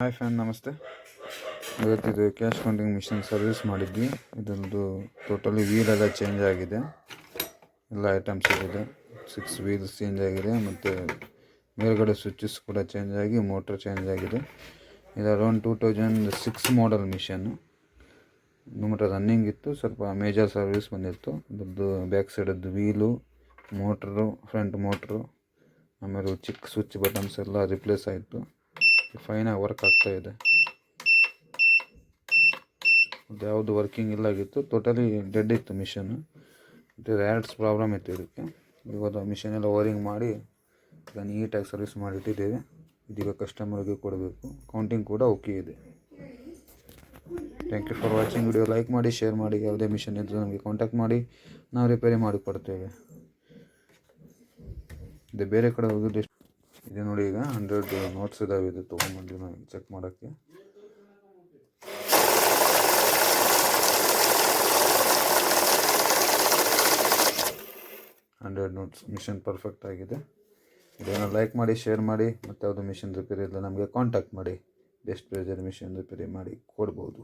Hi friend, ನಮಸ್ತೆ. ಇವತ್ತಿದು cash counting machine service ಮಾಡಿದ್ವಿ. ಇದೊಂದು ಟೋಟಲಿ ವೀಲೆಲ್ಲ ಚೇಂಜ್ ಆಗಿದೆ, ಎಲ್ಲ ಐಟಮ್ಸ್ ಇದೆ. 6 ವೀಲ್ಸ್ ಚೇಂಜ್ ಆಗಿದೆ ಮತ್ತು ಮೇಲ್ಗಡೆ ಸ್ವಿಚಸ್ ಕೂಡ ಚೇಂಜ್ ಆಗಿ ಮೋಟ್ರ್ ಚೇಂಜ್ ಆಗಿದೆ. ಇದು ಅರೌಂಡ್ 2006 ಮಾಡಲ್ ಮಿಷನ್ನು. ಮತ್ತು ರನ್ನಿಂಗ್ ಇತ್ತು, ಸ್ವಲ್ಪ ಮೇಜರ್ ಸರ್ವಿಸ್ ಬಂದಿತ್ತು. ಇದ್ರದ್ದು ಬ್ಯಾಕ್ ಸೈಡದ್ದು ವೀಲು, ಮೋಟ್ರು, ಫ್ರಂಟ್ ಮೋಟ್ರು, ಆಮೇಲೆ ಚಿಕ್ಕ ಸ್ವಿಚ್ ಬಟನ್ಸ್ ಎಲ್ಲ ರಿಪ್ಲೇಸ್ ಆಯಿತು. ಫೈನಾಗಿ ವರ್ಕ್ ಆಗ್ತಾಯಿದೆ. ಯಾವುದು ವರ್ಕಿಂಗ್ ಇಲ್ಲಾಗಿತ್ತು, ಟೋಟಲಿ ಡೆಡ್ ಇತ್ತು ಮಿಷನ್ನು. ಮತ್ತು ರ್ಯಾಟ್ಸ್ ಪ್ರಾಬ್ಲಮ್ ಇತ್ತು ಇದಕ್ಕೆ. ಇವಾಗ ಮಿಷನ್ ಎಲ್ಲ ಓರಿಂಗ್ ಮಾಡಿ ಈಗ ನೀಟಾಗಿ ಸರ್ವಿಸ್ ಮಾಡಿಟ್ಟಿದ್ದೇವೆ. ಇದೀಗ ಕಸ್ಟಮರ್ಗೆ ಕೊಡಬೇಕು. ಕೌಂಟಿಂಗ್ ಕೂಡ ಓಕೆ ಇದೆ. Thank you for watching. Video like ಮಾಡಿ, ಶೇರ್ ಮಾಡಿ. ಯಾವುದೇ ಮಿಷನ್ ಇದ್ದರೂ ನಮಗೆ ಕಾಂಟ್ಯಾಕ್ಟ್ ಮಾಡಿ, ನಾವು ರಿಪೇರಿ ಮಾಡಿ ಕೊಡ್ತೇವೆ. ಇದು ಬೇರೆ ಕಡೆ ಹೋಗಿದ್ದು ಇದೆ ನೋಡಿ. ಈಗ 100 ನೋಟ್ಸ್ ಇದಾವೆ. ಇದು ತೊಗೊಂಡ್ಬಂದು ನಾವು ಚೆಕ್ ಮಾಡೋಕ್ಕೆ. ನೋಟ್ಸ್ ಮಿಷನ್ ಪರ್ಫೆಕ್ಟ್ ಆಗಿದೆ. ಇದನ್ನು ಲೈಕ್ ಮಾಡಿ, ಶೇರ್ ಮಾಡಿ. ಮತ್ತು ಯಾವುದು ಮಿಷನ್ ರಿಪೇರಿ ಇಲ್ಲ ನಮಗೆ ಕಾಂಟ್ಯಾಕ್ಟ್ ಮಾಡಿ. ಬೆಸ್ಟ್ ಪ್ರೆಜರ್ ಮಿಷನ್ ರಿಪೇರಿ ಮಾಡಿ ಕೊಡ್ಬೋದು.